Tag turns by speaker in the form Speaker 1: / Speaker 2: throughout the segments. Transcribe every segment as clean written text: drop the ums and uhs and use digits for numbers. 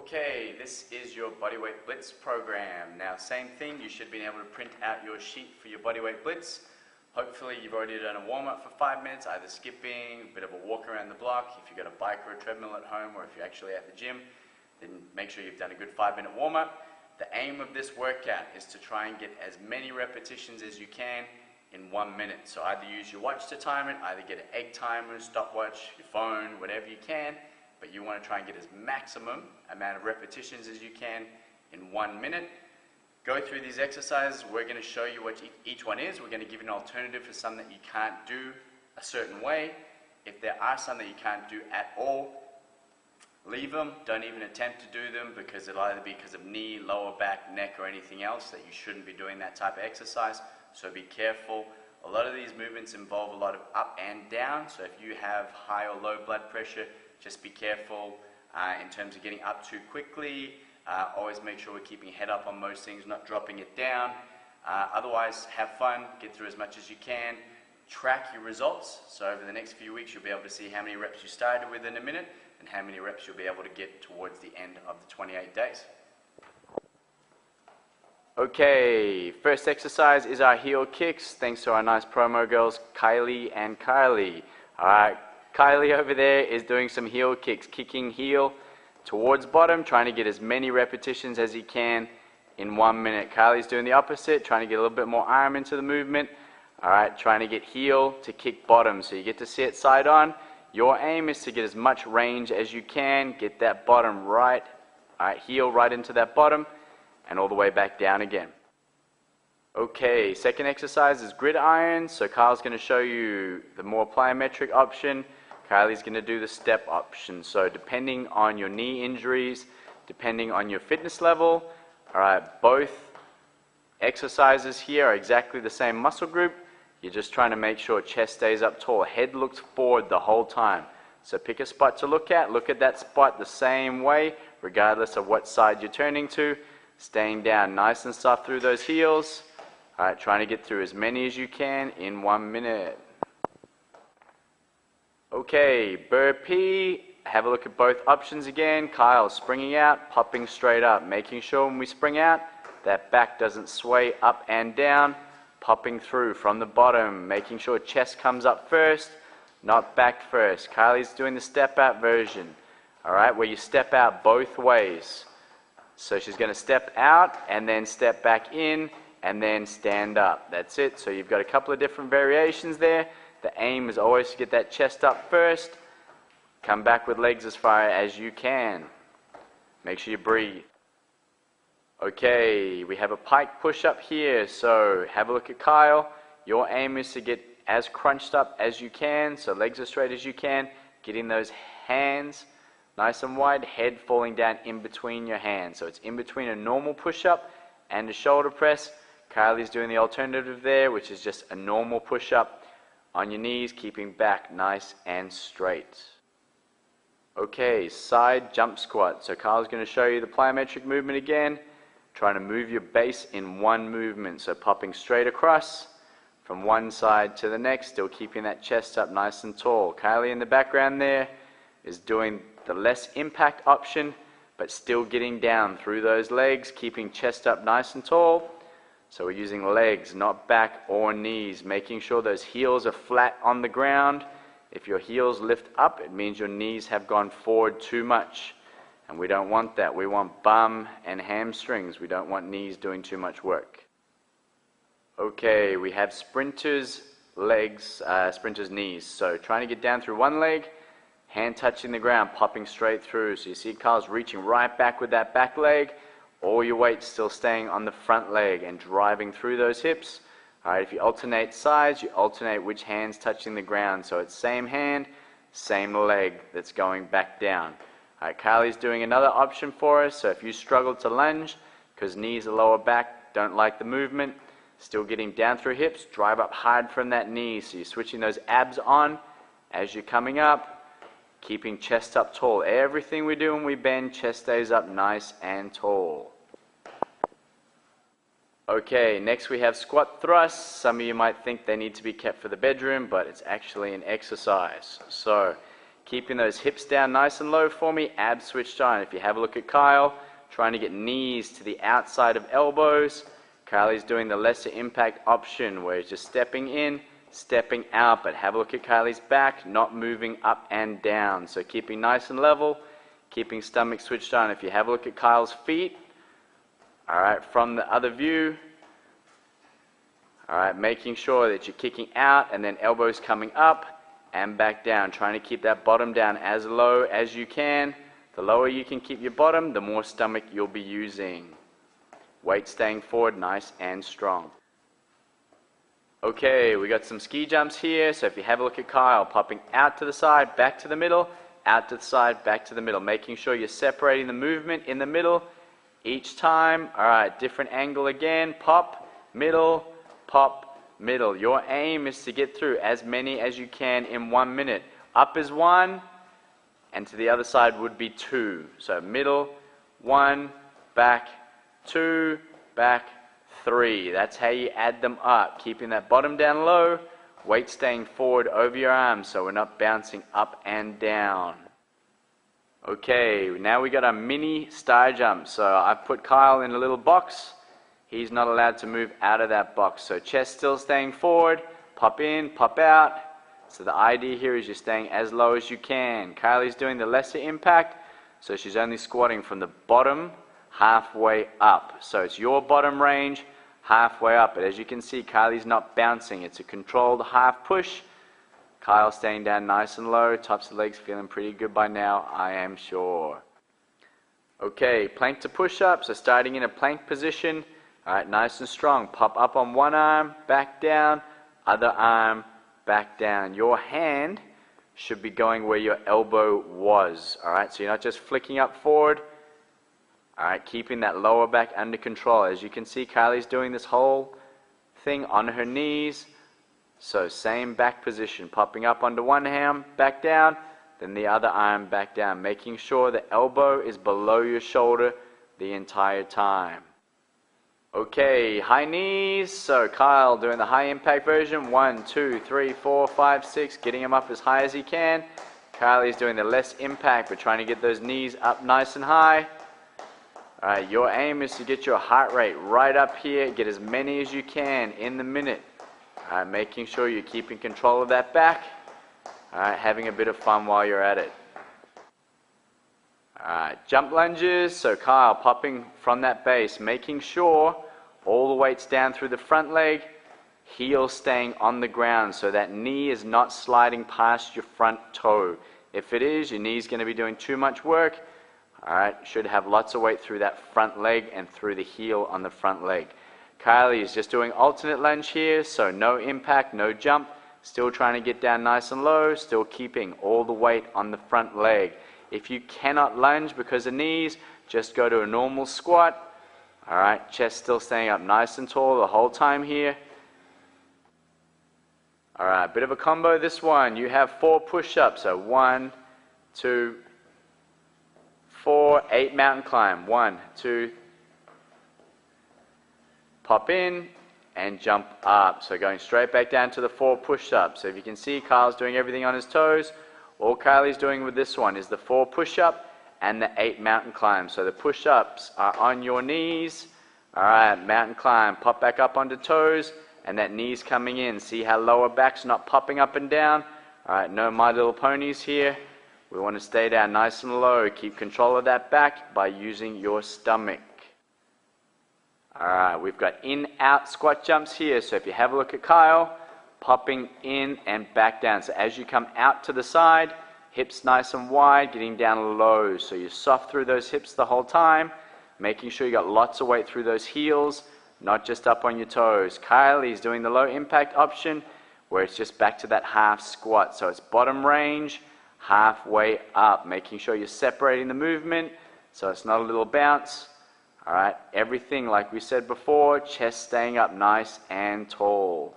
Speaker 1: Okay, this is your bodyweight blitz program. Now, same thing, you should be able to print out your sheet for your bodyweight blitz. Hopefully you've already done a warm-up for 5 minutes, either skipping, a bit of a walk around the block. If you've got a bike or a treadmill at home, or if you're actually at the gym, then make sure you've done a good 5-minute warm-up. The aim of this workout is to try and get as many repetitions as you can in 1 minute. So either use your watch to time it, either get an egg timer, stopwatch, your phone, whatever you can, but you want to try and get as maximum amount of repetitions as you can in 1 minute. Go through these exercises. We're going to show you what each one is. We're going to give you an alternative for some that you can't do a certain way. If there are some that you can't do at all, leave them. Don't even attempt to do them, because it'll either be because of knee, lower back, neck, or anything else that you shouldn't be doing that type of exercise. So be careful. A lot of these movements involve a lot of up and down. So if you have high or low blood pressure, just be careful in terms of getting up too quickly. Always make sure we're keeping head up on most things, not dropping it down. Otherwise, have fun, get through as much as you can. Track your results. So over the next few weeks, you'll be able to see how many reps you started with in a minute and how many reps you'll be able to get towards the end of the 28 days. Okay, first exercise is our heel kicks, thanks to our nice promo girls, Kylie and Kylie. All right, Kylie over there is doing some heel kicks, kicking heel towards bottom, trying to get as many repetitions as he can in 1 minute. Kylie's doing the opposite, trying to get a little bit more arm into the movement. All right, trying to get heel to kick bottom. So you get to see it side on. Your aim is to get as much range as you can, get that bottom right, heel right into that bottom, and all the way back down again. Okay, second exercise is gridiron. So Kyle's going to show you the more plyometric option. Kylie's going to do the step option. So depending on your knee injuries, depending on your fitness level, all right, both exercises here are exactly the same muscle group. You're just trying to make sure chest stays up tall. Head looks forward the whole time. So pick a spot to look at. Look at that spot the same way, regardless of what side you're turning to. Staying down nice and soft through those heels. All right, trying to get through as many as you can in 1 minute. Okay, burpee. Have a look at both options again. Kyle springing out, popping straight up. Making sure when we spring out, that back doesn't sway up and down. Popping through from the bottom. Making sure chest comes up first, not back first. Kylie's doing the step out version. All right, where you step out both ways. So she's going to step out and then step back in and then stand up. That's it. So you've got a couple of different variations there. The aim is always to get that chest up first. Come back with legs as far as you can. Make sure you breathe. Okay, we have a pike push-up here. So have a look at Kyle. Your aim is to get as crunched up as you can. So legs as straight as you can. Getting those hands nice and wide. Head falling down in between your hands. So it's in between a normal push-up and a shoulder press. Kylie's doing the alternative there, which is just a normal push-up on your knees, keeping back nice and straight. Okay, side jump squat. So Kyle's going to show you the plyometric movement again. Trying to move your base in one movement. So popping straight across from one side to the next, still keeping that chest up nice and tall. Kylie in the background there is doing the less impact option, but still getting down through those legs, keeping chest up nice and tall. So we're using legs, not back or knees, making sure those heels are flat on the ground. If your heels lift up, it means your knees have gone forward too much. And we don't want that. We want bum and hamstrings. We don't want knees doing too much work. Okay, we have sprinters' legs, sprinters' knees. So trying to get down through one leg, hand touching the ground, popping straight through. So you see Kyle's reaching right back with that back leg. All your weight still staying on the front leg and driving through those hips. All right, if you alternate sides, you alternate which hand's touching the ground. So it's same hand, same leg that's going back down. All right, Kylie's doing another option for us. So if you struggle to lunge because knees or lower back don't like the movement, still getting down through hips, drive up hard from that knee. So you're switching those abs on as you're coming up, keeping chest up tall. Everything we do when we bend, chest stays up nice and tall. Okay, next we have squat thrusts. Some of you might think they need to be kept for the bedroom, but it's actually an exercise. So Keeping those hips down nice and low for me, abs switched on. If you have a look at Kyle, trying to get knees to the outside of elbows. Kylie's doing the lesser impact option where he's just stepping in, stepping out, but have a look at Kylie's back, not moving up and down. So keeping nice and level, keeping stomach switched on. If you have a look at Kyle's feet, all right, from the other view, all right, making sure that you're kicking out and then elbows coming up and back down, trying to keep that bottom down as low as you can. The lower you can keep your bottom, the more stomach you'll be using. Weight staying forward, nice and strong. Okay, we got some ski jumps here. So if you have a look at Kyle, popping out to the side, back to the middle, out to the side, back to the middle. Making sure you're separating the movement in the middle each time. All right, different angle again. Pop, middle, pop, middle. Your aim is to get through as many as you can in 1 minute. Up is 1, and to the other side would be 2. So middle, 1, back, 2, back, 3. That's how you add them up. Keeping that bottom down low, weight staying forward over your arms so we're not bouncing up and down. Okay, now we got our mini star jump. So I've put Kyle in a little box. He's not allowed to move out of that box. So chest still staying forward, pop in, pop out. So the idea here is you're staying as low as you can. Kylie's doing the lesser impact, so she's only squatting from the bottom halfway up. So it's your bottom range halfway up. But as you can see, Kylie's not bouncing. It's a controlled half push. Kyle staying down nice and low. Tops of the legs feeling pretty good by now, I am sure. Okay, plank to push up. So starting in a plank position. All right, nice and strong. Pop up on one arm, back down, other arm, back down. Your hand should be going where your elbow was. All right, so you're not just flicking up forward. All right, keeping that lower back under control. As you can see, Kylie's doing this whole thing on her knees. So same back position, popping up onto one arm, back down, then the other arm back down, making sure the elbow is below your shoulder the entire time. Okay, high knees. So Kyle doing the high impact version. 1, 2, 3, 4, 5, 6. Getting him up as high as he can. Kylie's doing the less impact, but trying to get those knees up nice and high. Alright, your aim is to get your heart rate right up here. Get as many as you can in the minute. Alright, making sure you're keeping control of that back. Alright, having a bit of fun while you're at it. Alright, jump lunges. So Kyle popping from that base, making sure all the weight's down through the front leg, heel staying on the ground so that knee is not sliding past your front toe. If it is, your knee's going to be doing too much work. Alright, should have lots of weight through that front leg and through the heel on the front leg. Kylie is just doing alternate lunge here, so no impact, no jump. Still trying to get down nice and low, still keeping all the weight on the front leg. If you cannot lunge because of knees, just go to a normal squat. Alright, chest still staying up nice and tall the whole time here. Alright, bit of a combo this one. You have 4 push-ups. So 1, 2, 4, 8 mountain climb. 1, 2, pop in and jump up. So going straight back down to the 4 push-ups. So if you can see, Kyle's doing everything on his toes. All Kylie's doing with this one is the 4 push-up and the 8 mountain climb. So the push-ups are on your knees. Alright, mountain climb, pop back up onto toes, and that knee's coming in. See how lower back's not popping up and down? Alright, no My Little Ponies here. We want to stay down nice and low. Keep control of that back by using your stomach. Alright, we've got in-out squat jumps here. So if you have a look at Kyle, popping in and back down. So as you come out to the side, hips nice and wide, getting down low. So you're soft through those hips the whole time, making sure you got lots of weight through those heels, not just up on your toes. Kylie's doing the low impact option where it's just back to that half squat. So it's bottom range, halfway up, making sure you're separating the movement so it's not a little bounce. Alright, everything like we said before, chest staying up nice and tall.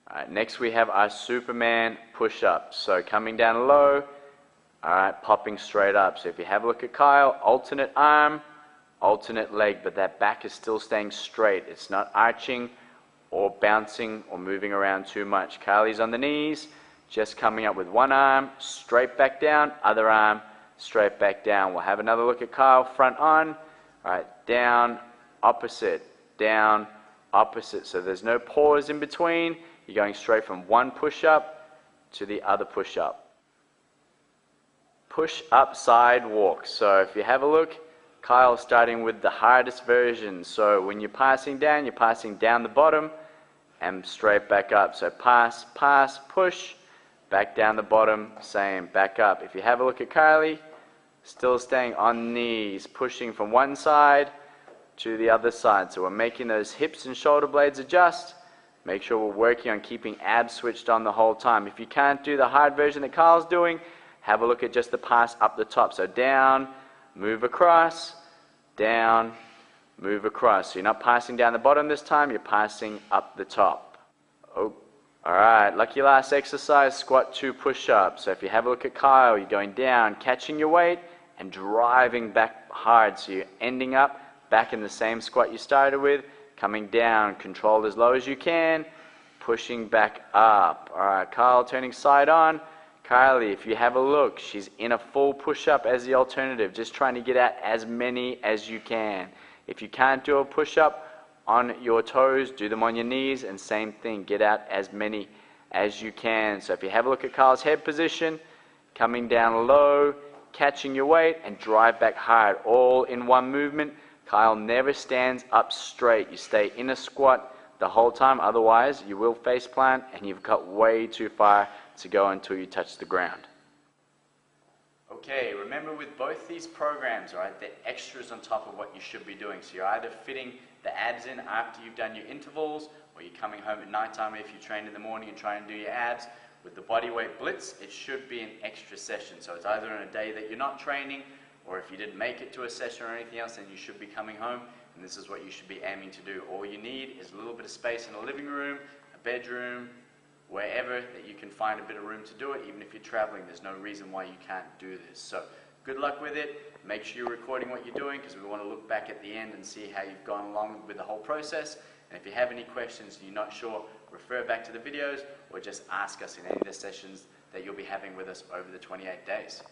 Speaker 1: Alright, next we have our Superman push-ups. So coming down low, alright, popping straight up. So if you have a look at Kyle, alternate arm, alternate leg, but that back is still staying straight. It's not arching or bouncing or moving around too much. Kylie's on the knees, just coming up with one arm, straight back down, other arm, straight back down. We'll have another look at Kyle, front on. All right, down, opposite, down, opposite. So there's no pause in between. You're going straight from one push-up to the other push-up. Push-up side walk. So if you have a look, Kyle starting with the hardest version. So when you're passing down the bottom and straight back up. So pass, pass, push, back down the bottom, same, back up. If you have a look at Kylie, still staying on knees, pushing from one side to the other side. So we're making those hips and shoulder blades adjust. Make sure we're working on keeping abs switched on the whole time. If you can't do the hard version that Kyle's doing, have a look at just the pass up the top. So down, move across, down, move across. So you're not passing down the bottom this time, you're passing up the top. Oh, all right, lucky last exercise, squat 2 push-ups. So if you have a look at Kyle, you're going down, catching your weight, and driving back hard. So you're ending up back in the same squat you started with, coming down, controlled as low as you can, pushing back up. All right, Kyle turning side on. Kylie, if you have a look, she's in a full push-up as the alternative, just trying to get out as many as you can. If you can't do a push-up on your toes, do them on your knees, and same thing, get out as many as you can. So if you have a look at Kyle's head position, coming down low, catching your weight, and drive back hard, all in one movement. Kyle never stands up straight. You stay in a squat the whole time, otherwise you will face plant and you've got way too far to go until you touch the ground. Okay, remember with both these programs, all right, they're extras on top of what you should be doing. So you're either fitting the abs in after you've done your intervals, or you're coming home at nighttime if you train in the morning and try and do your abs. With the bodyweight blitz, it should be an extra session. So it's either on a day that you're not training, or if you didn't make it to a session or anything else, then you should be coming home, and this is what you should be aiming to do. All you need is a little bit of space in a living room, a bedroom, wherever that you can find a bit of room to do it. Even if you're traveling, there's no reason why you can't do this. So good luck with it. Make sure you're recording what you're doing, because we want to look back at the end and see how you've gone along with the whole process. And if you have any questions and you're not sure, refer back to the videos or just ask us in any of the sessions that you'll be having with us over the 28 days.